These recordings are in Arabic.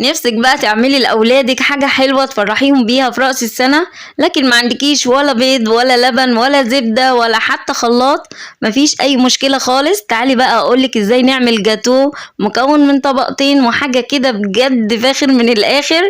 نفسك بقى تعملي لأولادك حاجة حلوة تفرحيهم بيها في رأس السنة، لكن ما عندكيش ولا بيض ولا لبن ولا زبدة ولا حتى خلاط. مفيش أي مشكلة خالص. تعالي بقى أقولك ازاي نعمل جاتو مكون من طبقتين وحاجة كده بجد فاخر من الآخر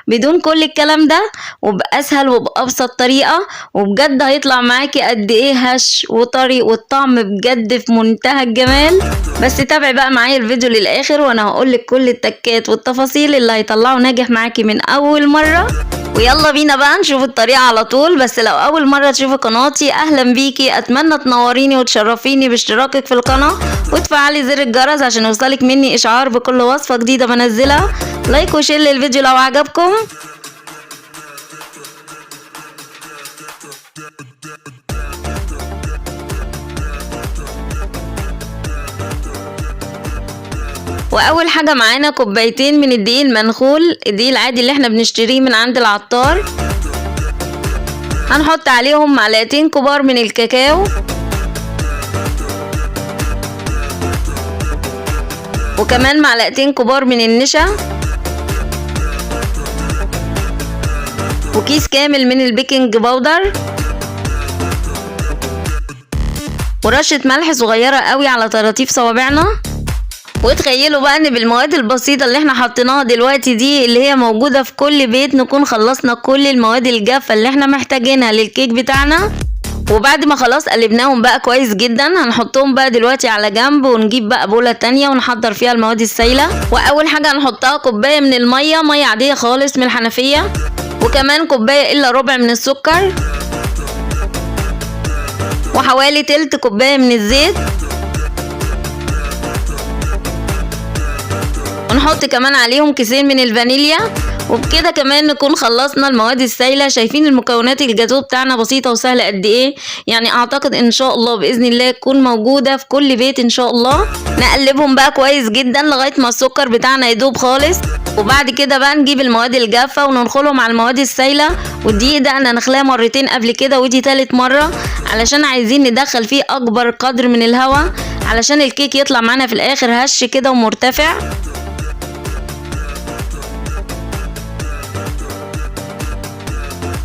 بدون كل الكلام ده، وبأسهل وبأبسط طريقة، وبجد هيطلع معاكي قد ايه هش وطري، والطعم بجد في منتهى الجمال. بس تابعي بقى معايا الفيديو للآخر وانا هقولك كل التكات والتفاصيل اللي هيطلعوا ناجح معاكي من اول مرة. ويلا بينا بقى نشوف الطريقة على طول. بس لو اول مرة تشوفي قناتي اهلا بيكي، اتمنى تنوريني وتشرفيني باشتراكك في القناة وتفعلي زر الجرس عشان يوصلك مني اشعار بكل وصفة جديدة بنزلها. لايك وشير للفيديو لو عجبكم. واول حاجه معانا كوبايتين من الدقيق المنخول، الدقيق العادي اللي احنا بنشتريه من عند العطار. هنحط عليهم معلقتين كبار من الكاكاو، وكمان معلقتين كبار من النشا، وكيس كامل من البيكنج باودر، ورشة ملح صغيرة قوي على طراطيف صوابعنا. وتخيلوا بقى ان بالمواد البسيطة اللي احنا حطيناها دلوقتي دي اللي هي موجودة في كل بيت نكون خلصنا كل المواد الجافة اللي احنا محتاجينها للكيك بتاعنا. وبعد ما خلاص قلبناهم بقى كويس جدا هنحطهم بقى دلوقتي على جنب، ونجيب بقى بولة تانية ونحضر فيها المواد السائلة. واول حاجة هنحطها كوباية من المية، مية عادية خالص من الحنفية، وكمان كوباية الا ربع من السكر، وحوالي تلت كوباية من الزيت، ونحط كمان عليهم كيسين من الفانيليا. وبكده كمان نكون خلصنا المواد السائله. شايفين المكونات الجاتو بتاعنا بسيطه وسهله قد ايه؟ يعني اعتقد ان شاء الله باذن الله تكون موجوده في كل بيت ان شاء الله. نقلبهم بقى كويس جدا لغايه ما السكر بتاعنا يدوب خالص، وبعد كده بقى نجيب المواد الجافه وننخلهم على المواد السائله. والدقيق ده انا نخلاه مرتين قبل كده ودي تالت مره، علشان عايزين ندخل فيه اكبر قدر من الهواء علشان الكيك يطلع معانا في الاخر هش كده ومرتفع.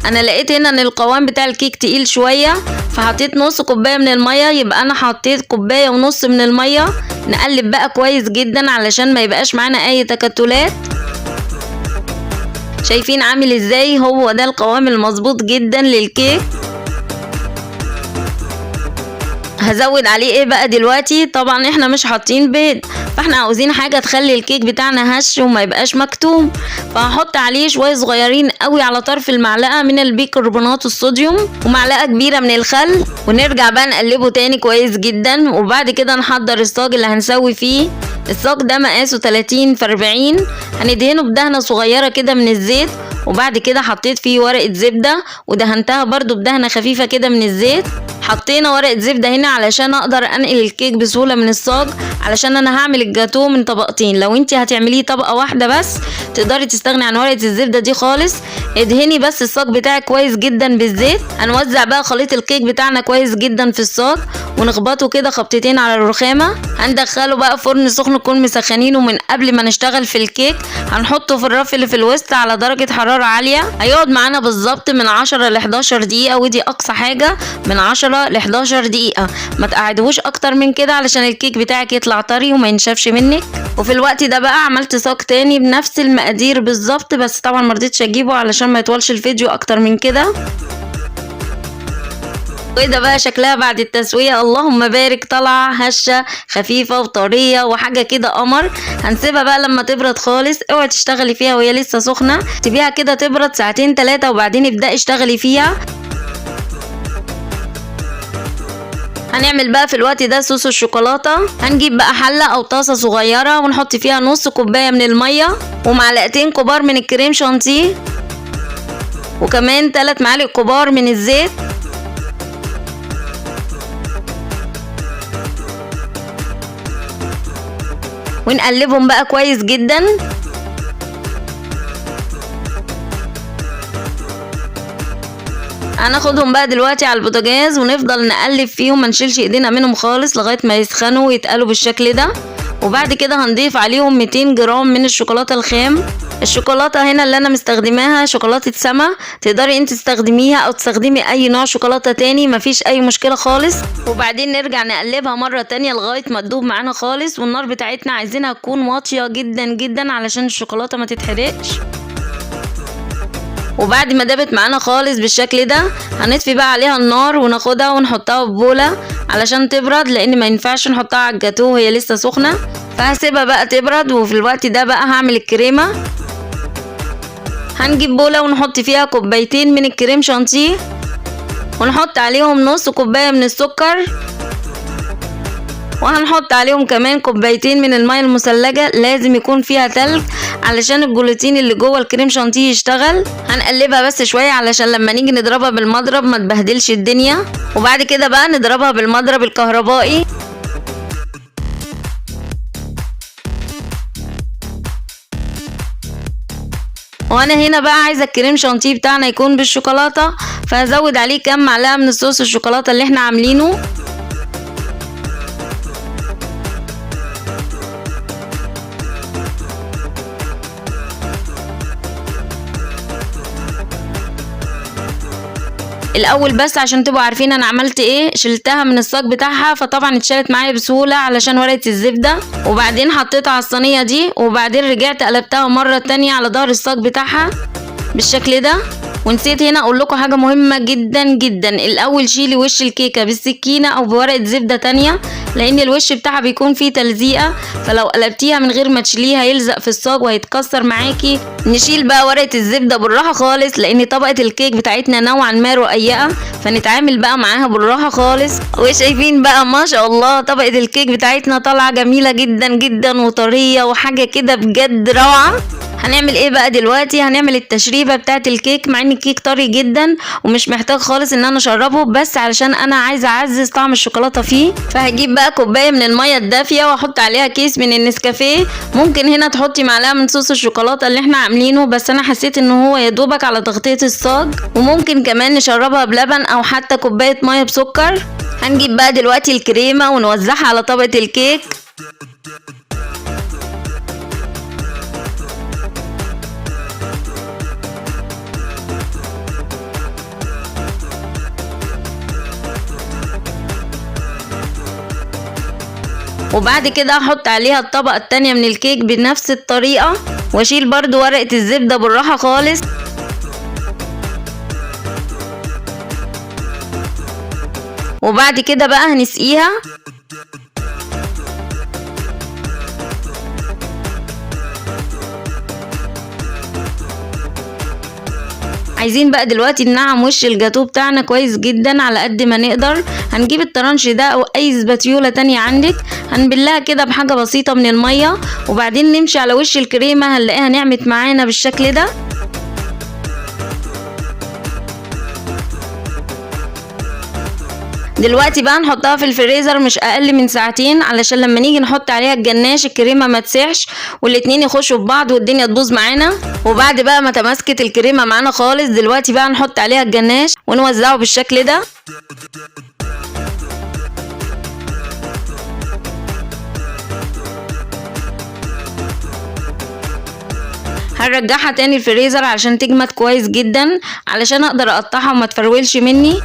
انا لقيت هنا ان القوام بتاع الكيك تقيل شويه، فحطيت نص كوبايه من الميه، يبقى انا حطيت كوبايه ونص من الميه. نقلب بقى كويس جدا علشان ما يبقاش معانا اي تكتلات. شايفين عامل ازاي؟ هو ده القوام المظبوط جدا للكيك. هزود عليه ايه بقى دلوقتي؟ طبعا احنا مش حاطين بيض، فاحنا عاوزين حاجه تخلي الكيك بتاعنا هش وما يبقاش مكتوم، فهحط عليه شويه صغيرين قوي على طرف المعلقه من البيكربونات الصوديوم ومعلقه كبيره من الخل، ونرجع بقى نقلبه تاني كويس جدا. وبعد كده نحضر الصاج اللي هنسوي فيه. الصاج ده مقاسه 30 في 40. هندهنه بدهنه صغيره كده من الزيت، وبعد كده حطيت فيه ورقه زبده ودهنتها برضو بدهنه خفيفه كده من الزيت. حطينا ورقه زبده هنا علشان اقدر انقل الكيك بسهوله من الصاج، علشان انا هعمل الجاتو من طبقتين. لو انت هتعمليه طبقه واحده بس تقدري تستغني عن ورقه الزبده دي خالص. ادهني بس الصاج بتاعك كويس جدا بالزيت. هنوزع بقى خليط الكيك بتاعنا كويس جدا في الصاج ونخبطه كده خبطتين على الرخامه. هندخله بقى فرن سخن نكون مسخنينه من قبل ما نشتغل في الكيك. هنحطه في الرف اللي في الوسط على درجه حراره عاليه. هيقعد معانا بالظبط من 10 ل 11 دقيقه، ودي اقصى حاجه من 10 ل 11 دقيقه. ما تقعدوش اكتر من كده علشان الكيك بتاعك يطلع طري وما ينشفش منك. وفي الوقت ده بقى عملت صاج تاني بنفس المقادير بالظبط، بس طبعا مرضتش اجيبه علشان ما يطولش الفيديو اكتر من كده. وده بقى شكلها بعد التسوية، اللهم بارك، طالعة هشة خفيفة وطرية وحاجة كده قمر. هنسيبها بقى لما تبرد خالص. اوعي تشتغلي فيها وهي لسه سخنة، سيبيها كده تبرد ساعتين 3 وبعدين ابدأي اشتغلي فيها. هنعمل بقى في الوقت ده صوص الشوكولاتة. هنجيب بقى حلة او طاسة صغيرة ونحط فيها نص كوباية من المية ومعلقتين كبار من الكريم شانتيه، وكمان 3 معالق كبار من الزيت، ونقلبهم بقى كويس جدا. هناخدهم بقى دلوقتي على البوتاجاز ونفضل نقلب فيهم، ما نشيلش ايدينا منهم خالص لغايه ما يسخنوا ويتقلوا بالشكل ده. وبعد كده هنضيف عليهم 200 جرام من الشوكولاتة الخام. الشوكولاتة هنا اللي انا مستخدماها شوكولاتة سما، تقدري انت تستخدميها او تستخدمي اي نوع شوكولاتة تاني، مفيش اي مشكلة خالص. وبعدين نرجع نقلبها مرة تانية لغاية ما تدوب معانا خالص، والنار بتاعتنا عايزينها تكون واطية جدا جدا علشان الشوكولاتة ما تتحرقش. وبعد ما دابت معانا خالص بالشكل ده هنطفي بقى عليها النار وناخدها ونحطها في بولة علشان تبرد، لان ما ينفعش نحطها على الجاتوه وهي لسه سخنة، فهسيبها بقى تبرد. وفي الوقت ده بقى هعمل الكريمة. هنجيب بولة ونحط فيها كوبايتين من الكريم شانتيه، ونحط عليهم نص كوباية من السكر، وهنحط عليهم كمان كوبايتين من المية المثلجة، لازم يكون فيها تلج علشان الجلوتين اللي جوه الكريم شانتيه يشتغل. هنقلبها بس شوية علشان لما نيجي نضربها بالمضرب ما تبهدلش الدنيا. وبعد كده بقى نضربها بالمضرب الكهربائي. وانا هنا بقى عايزه الكريم شانتيه بتاعنا يكون بالشوكولاته، فهزود عليه كام معلقه من الصوص الشوكولاته اللي احنا عاملينه. الاول بس عشان تبقوا عارفين انا عملت ايه، شلتها من الصاج بتاعها، فطبعا اتشالت معايا بسهوله علشان ورقه الزبده. وبعدين حطيتها على الصينيه دي، وبعدين رجعت قلبتها مره تانية على ظهر الصاج بتاعها بالشكل ده. ونسيت هنا اقول لكم حاجه مهمه جدا جدا، الاول شيلي وش الكيكه بالسكينه او بورقه زبده تانية، لان الوش بتاعها بيكون فيه تلزيقه، فلو قلبتيها من غير ما تشيليها هيلزق في الصاج وهيتكسر معاكي. نشيل بقى ورقه الزبده بالراحه خالص، لان طبقه الكيك بتاعتنا نوعا ما رقيقه، فنتعامل بقى معاها بالراحه خالص. وشايفين بقى ما شاء الله طبقه الكيك بتاعتنا طالعه جميله جدا جدا وطريه وحاجه كده بجد روعه. هنعمل ايه بقى دلوقتي؟ هنعمل التشريبه بتاعه الكيك، مع ان الكيك طري جدا ومش محتاج خالص ان انا اشربه، بس علشان انا عايزه اعزز طعم الشوكولاته فيه. فهجيب بقى كوبايه من الميه الدافيه واحط عليها كيس من النسكافيه. ممكن هنا تحطي معلقه من صوص الشوكولاته اللي احنا عاملينه، بس انا حسيت ان هو يا دوبك على تغطيه الصاج. وممكن كمان نشربها بلبن او حتى كوبايه ميه بسكر. هنجيب بقى دلوقتي الكريمه ونوزعها على طبقه الكيك. وبعد كده هحط عليها الطبقة التانية من الكيك بنفس الطريقة، واشيل برضو ورقة الزبدة بالراحة خالص. وبعد كده بقى هنسقيها. عايزين بقى دلوقتي ننعم وش الجاتوه بتاعنا كويس جدا على قد ما نقدر. هنجيب الطرنش ده او اي سباتيوله تانية عندك، هنبلها كده بحاجه بسيطه من الميه، وبعدين نمشي على وش الكريمه هنلاقيها نعمت معانا بالشكل ده. دلوقتي بقى نحطها في الفريزر مش اقل من ساعتين، علشان لما نيجي نحط عليها الجناش الكريمه ما تسيحش والاتنين يخشوا في بعض والدنيا تبوظ معانا. وبعد بقى ما تماسكت الكريمه معانا خالص، دلوقتي بقى نحط عليها الجناش ونوزعه بالشكل ده. هنرجعها تاني الفريزر علشان تجمد كويس جدا، علشان اقدر اقطعها وما تفرولش مني.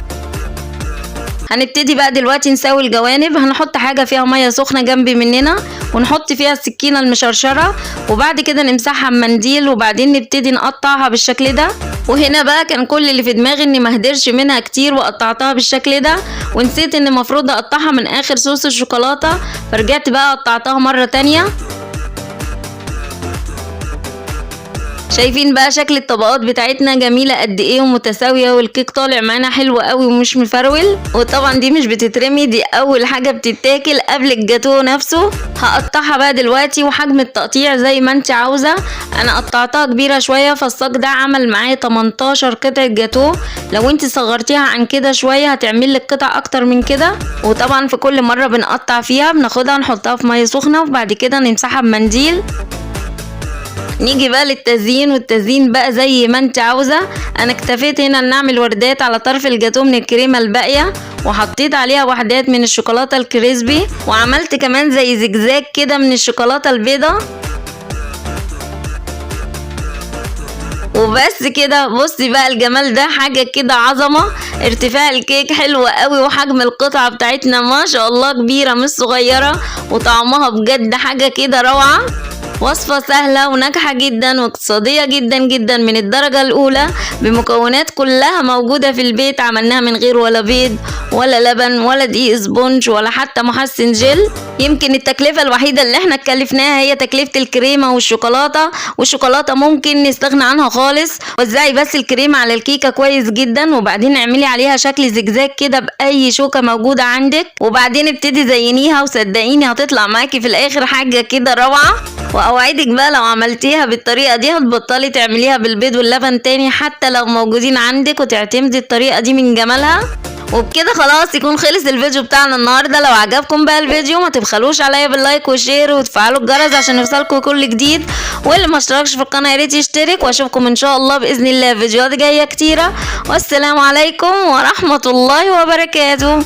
هنبتدي بقى دلوقتي نسوي الجوانب. هنحط حاجة فيها مية سخنة جنبي مننا، ونحط فيها السكينة المشرشرة، وبعد كده نمسحها بمنديل، وبعدين نبتدي نقطعها بالشكل ده. وهنا بقى كان كل اللي في دماغي اني مهدرش منها كتير وقطعتها بالشكل ده، ونسيت ان المفروض اقطعها من اخر صوص الشوكولاتة، فرجعت بقى قطعتها مرة تانية. شايفين بقى شكل الطبقات بتاعتنا جميله قد ايه ومتساويه، والكيك طالع معانا حلو قوي ومش مفرول. وطبعا دي مش بتترمي، دي اول حاجه بتتاكل قبل الجاتوه نفسه. هقطعها بقى دلوقتي، وحجم التقطيع زي ما انت عاوزه. انا قطعتها كبيره شويه، فالصاج ده عمل معايا 18 قطعه جاتوه. لو انت صغرتيها عن كده شويه هتعمل لك قطع اكتر من كده. وطبعا في كل مره بنقطع فيها بناخدها نحطها في ميه سخنه، وبعد كده نمسحها بمنديل. نيجي بقى للتزيين، والتزيين بقى زي ما انت عاوزة. انا اكتفيت هنا ان اعمل وردات على طرف الجاتوه من الكريمة الباقية، وحطيت عليها وحدات من الشوكولاتة الكريسبي، وعملت كمان زي زجزاج كده من الشوكولاتة البيضة. وبس كده. بصي بقى الجمال ده، حاجة كده عظمة. ارتفاع الكيك حلو قوي، وحجم القطعة بتاعتنا ما شاء الله كبيرة مش صغيرة، وطعمها بجد حاجة كده روعة. وصفة سهلة وناجحة جدا واقتصادية جدا جدا من الدرجة الأولى، بمكونات كلها موجودة في البيت. عملناها من غير ولا بيض ولا لبن ولا دقيق سبونج ولا حتى محسن جل. يمكن التكلفة الوحيدة اللي احنا اتكلفناها هي تكلفة الكريمة والشوكولاتة، والشوكولاتة ممكن نستغنى عنها خالص. وزعي بس الكريمة على الكيكة كويس جدا، وبعدين اعملي عليها شكل زجزاج كده بأي شوكة موجودة عندك، وبعدين ابتدي زينيها، وصدقيني هتطلع معاكي في الآخر حاجة كده روعة. واوعدك بقى لو عملتيها بالطريقه دي هتبطلي تعمليها بالبيض واللبن تاني، حتى لو موجودين عندك، وتعتمدي الطريقه دي من جمالها. وبكده خلاص يكون خلص الفيديو بتاعنا النهارده. لو عجبكم بقى الفيديو ما تبخلوش عليا باللايك والشير وتفعلوا الجرس عشان يوصلكم كل جديد، واللي ما اشتركش في القناه يا ريت يشترك. واشوفكم ان شاء الله باذن الله فيديوهات جايه كتيره، والسلام عليكم ورحمه الله وبركاته.